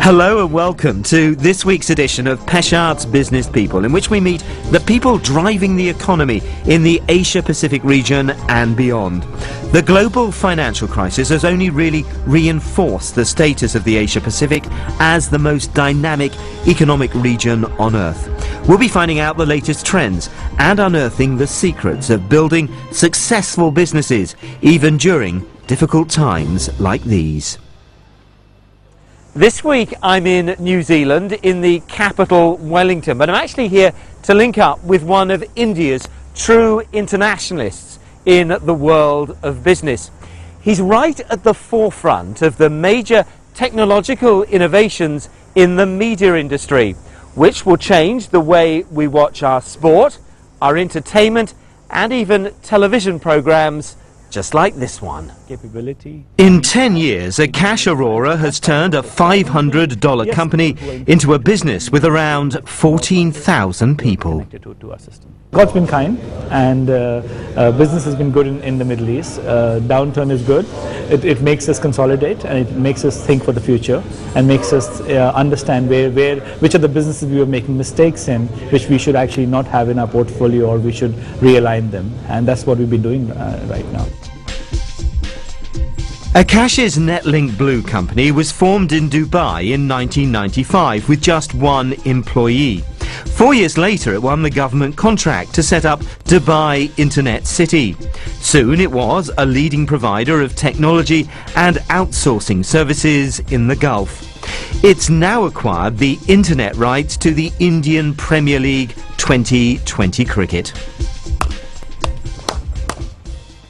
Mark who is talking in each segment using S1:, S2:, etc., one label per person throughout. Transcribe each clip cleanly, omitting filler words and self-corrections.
S1: Hello and welcome to this week's edition of Peschardt's Business People, in which we meet the people driving the economy in the Asia-Pacific region and beyond. The global financial crisis has only really reinforced the status of the Asia-Pacific as the most dynamic economic region on Earth. We'll be finding out the latest trends and unearthing the secrets of building successful businesses, even during difficult times like these. This week I'm in New Zealand, in the capital Wellington, but I'm actually here to link up with one of India's true internationalists in the world of business. He's right at the forefront of the major technological innovations in the media industry, which will change the way we watch our sport, our entertainment, and even television programs just like this one. In 10 years, Akash Aurora has turned a $500 company into a business with around 14,000 people.
S2: God's been kind, and business has been good in the Middle East. Downturn is good. It makes us consolidate, and it makes us think for the future, and makes us understand which of the businesses we were making mistakes in, which we should actually not have in our portfolio, or we should realign them. And that's what we've been doing right now.
S1: Akash's netlinkblue company was formed in Dubai in 1995 with just one employee. 4 years later, it won the government contract to set up Dubai Internet City. Soon it was a leading provider of technology and outsourcing services in the Gulf. It's now acquired the internet rights to the Indian Premier League 2020 cricket.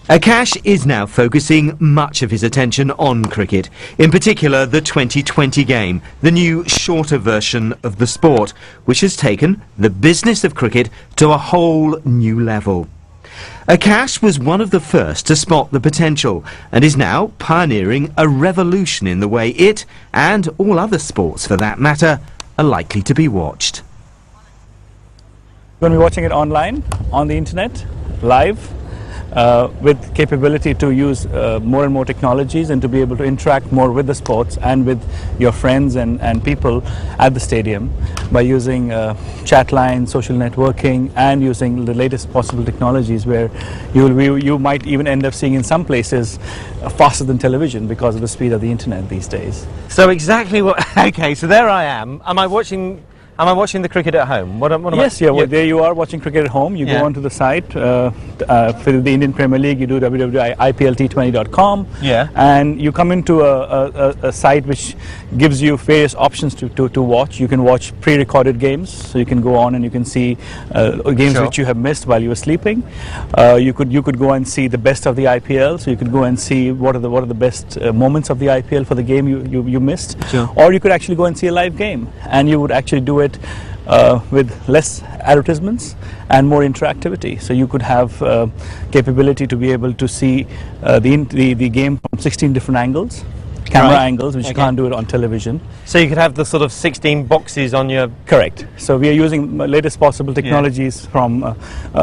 S1: Akash is now focusing much of his attention on cricket, in particular the 2020 game, the new shorter version of the sport, which has taken the business of cricket to a whole new level. Akash was one of the first to spot the potential and is now pioneering a revolution in the way it, and all other sports for that matter, are likely to be watched.
S2: We're going to be watching it online, on the internet, live. With capability to use more and more technologies and to be able to interact more with the sports and with your friends and people at the stadium by using chat lines, social networking, and using the latest possible technologies, where you might even end up seeing in some places faster than television because of the speed of the internet these days.
S1: So exactly what... Okay, so there I am. Am I watching the cricket at home?
S2: Yes, there you are watching cricket at home. You go onto the site for the Indian Premier League. You do www.iplT20.com, and you come into a site which gives you various options to watch. You can watch pre-recorded games, so you can go on and you can see games which you have missed while you were sleeping. You could go and see the best of the IPL, so you could go and see what are the best moments of the IPL for the game you missed. Or you could actually go and see a live game, and you would actually do it with less advertisements and more interactivity. So you could have capability to be able to see the game from 16 different angles, camera angles, which you can't do it on television.
S1: So you could have the sort of 16 boxes on your...
S2: Correct. So we are using latest possible technologies from a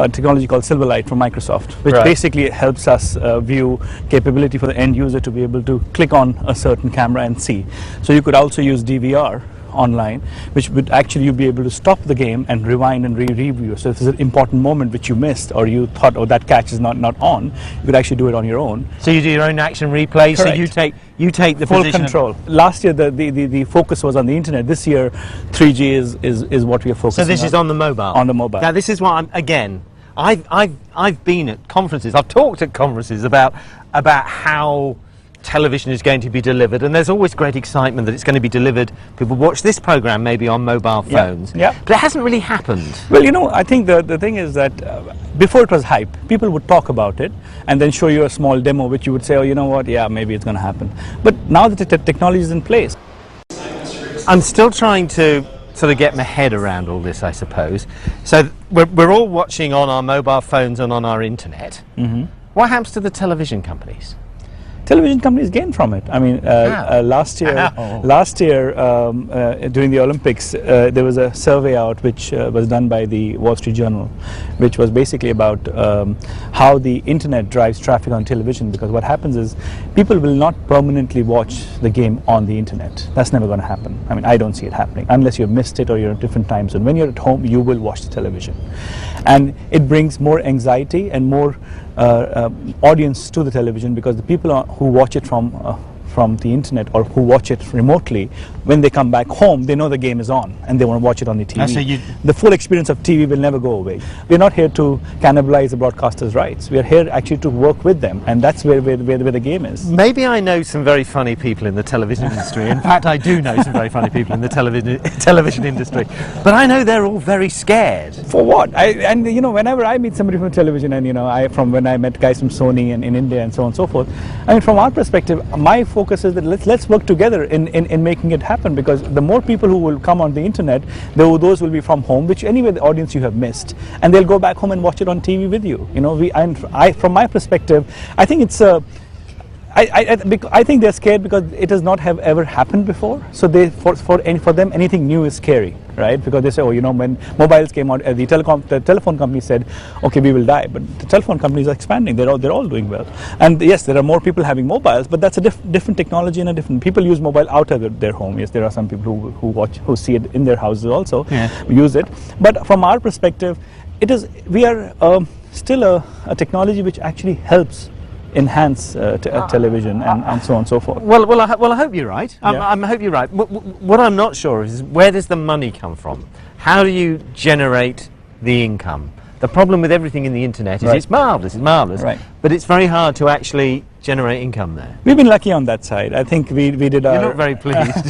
S2: technology called Silverlight from Microsoft, which basically helps us view capability for the end user to be able to click on a certain camera and see. So you could also use DVR online, which would actually you'd be able to stop the game and rewind and review. So if there's an important moment which you missed, or you thought, oh, that catch is not on, you could actually do it on your own.
S1: So you do your own action replay.
S2: Correct.
S1: So you take the
S2: full control. Last year the focus was on the internet. This year 3G is what we are focusing on.
S1: So this is on the mobile.
S2: On the mobile.
S1: Now this is what I've been at conferences. I've talked at conferences about how television is going to be delivered, and there's always great excitement that it's going to be delivered. People watch this program maybe on mobile phones, but it hasn't really happened.
S2: Well, I think the thing is that before it was hype, people would talk about it and then show you a small demo which you would say, oh, you know what, maybe it's going to happen. But now that the technology is in place,
S1: I'm still trying to sort of get my head around all this, I suppose. So we're all watching on our mobile phones and on our internet. What happens to the television companies?
S2: Television companies gain from it. I mean, last year during the Olympics, there was a survey out which was done by the Wall Street Journal, which was basically about how the internet drives traffic on television. Because what happens is people will not permanently watch the game on the internet. That's never going to happen. I mean, I don't see it happening unless you've missed it or you're at different times. And when you're at home, you will watch the television, and it brings more anxiety and more audience to the television, because the people who watch it from the internet or who watch it remotely, when they come back home, they know the game is on and they want to watch it on the TV. So the full experience of TV will never go away. We're not here to cannibalize the broadcasters' rights. We're here actually to work with them, and that's where the game is.
S1: Maybe I know some very funny people in the television industry. In fact, I do know some very funny people in the television industry. But I know they're all very scared.
S2: For what? And you know, whenever I meet somebody from television, and you know, from when I met guys from Sony and in India and so on and so forth, I mean, from our perspective, my focus is that let's work together in making it happen, because the more people who will come on the internet, those will be from home, which anyway the audience you have missed, and they'll go back home and watch it on TV with you. You know, from my perspective, I think it's I think they're scared because it does not have ever happened before. So for them anything new is scary, right? Because they say, oh, you know, when mobiles came out, the telephone company said, okay, we will die. But the telephone companies are expanding. They're all doing well. And yes, there are more people having mobiles, but that's a different technology and a different. People use mobile out of their home. Yes, there are some people who see it in their houses also, use it. But from our perspective, we are still a technology which actually helps enhance television and so on and so forth.
S1: Well, I hope you're right. I hope you're right. What I'm not sure is where does the money come from? How do you generate the income? The problem with everything in the internet is it's marvellous, but it's very hard to actually generate income there.
S2: We've been lucky on that side. I think we did our...
S1: You're not very pleased,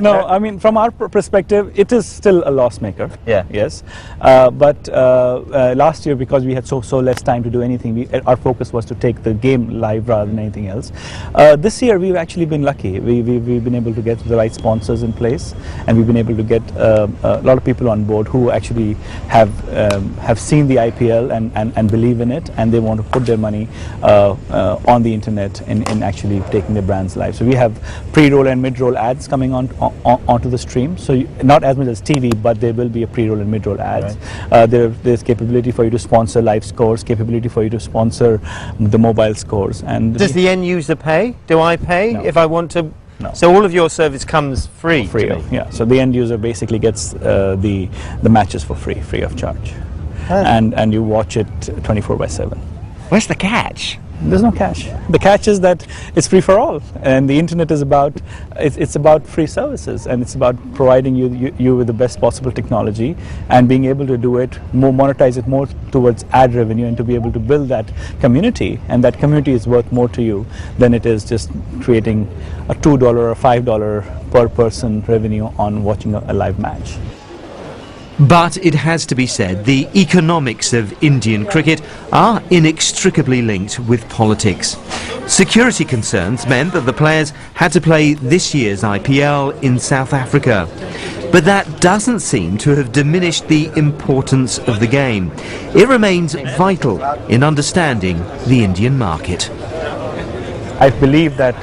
S2: No, I mean, from our perspective, it is still a loss maker.
S1: Yeah.
S2: Yes. But last year, because we had so less time to do anything, our focus was to take the game live rather than anything else. This year, we've actually been lucky. We've been able to get the right sponsors in place, and we've been able to get a lot of people on board who actually have seen the IPL and believe in it, and they want to put their money on the internet in actually taking the brands live. So we have pre-roll and mid-roll ads coming onto the stream. So not as much as TV, but there will be a pre-roll and mid-roll ads. Right. There's capability for you to sponsor live scores, capability for you to sponsor the mobile scores. And
S1: does the end user pay? Do I pay if I want to?
S2: No.
S1: So all of your service comes free.
S2: Yeah. So the end user basically gets the matches for free of charge, and you watch it 24/7.
S1: Where's the catch?
S2: There's no catch. The catch is that it's free for all, and the internet is about it's about free services, and it's about providing you with the best possible technology and being able to do it monetize it more towards ad revenue, and to be able to build that community, and that community is worth more to you than it is just creating a $2 or $5 per person revenue on watching a live match.
S1: But it has to be said, the economics of Indian cricket are inextricably linked with politics. Security concerns meant that the players had to play this year's IPL in South Africa. But that doesn't seem to have diminished the importance of the game. It remains vital in understanding the Indian market.
S2: I believe that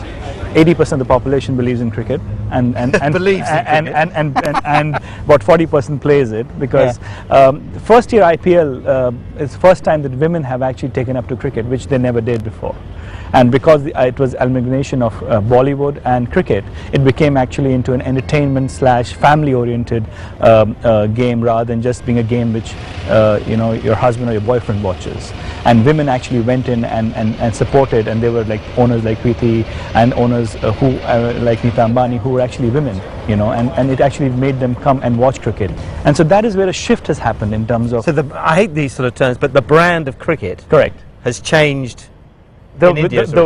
S2: 80% of the population believes in cricket, and about 40% plays it, because first year IPL is the first time that women have actually taken up to cricket, which they never did before. And because it was amalgamation of Bollywood and cricket, it became actually into an entertainment / family-oriented game, rather than just being a game which your husband or your boyfriend watches. And women actually went in and supported, and they were like owners like Preeti and owners who like Nita Ambani, who were actually women, and it actually made them come and watch cricket. And so that is where a shift has happened in terms of...
S1: So I hate these sort of terms, but the brand of cricket has changed.
S2: The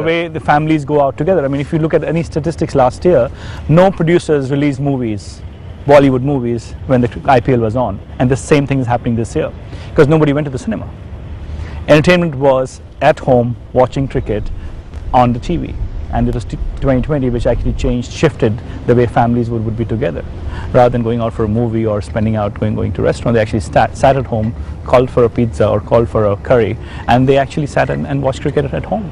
S2: way the families go out together. I mean, if you look at any statistics last year, no producers released movies, Bollywood movies, when the IPL was on. And the same thing is happening this year, because nobody went to the cinema. Entertainment was at home watching cricket on the TV. And it was 2020 which actually shifted the way families would be together. Rather than going out for a movie or spending out going to a restaurant, they actually sat at home, called for a pizza or called for a curry, and they actually sat and watched cricket at home.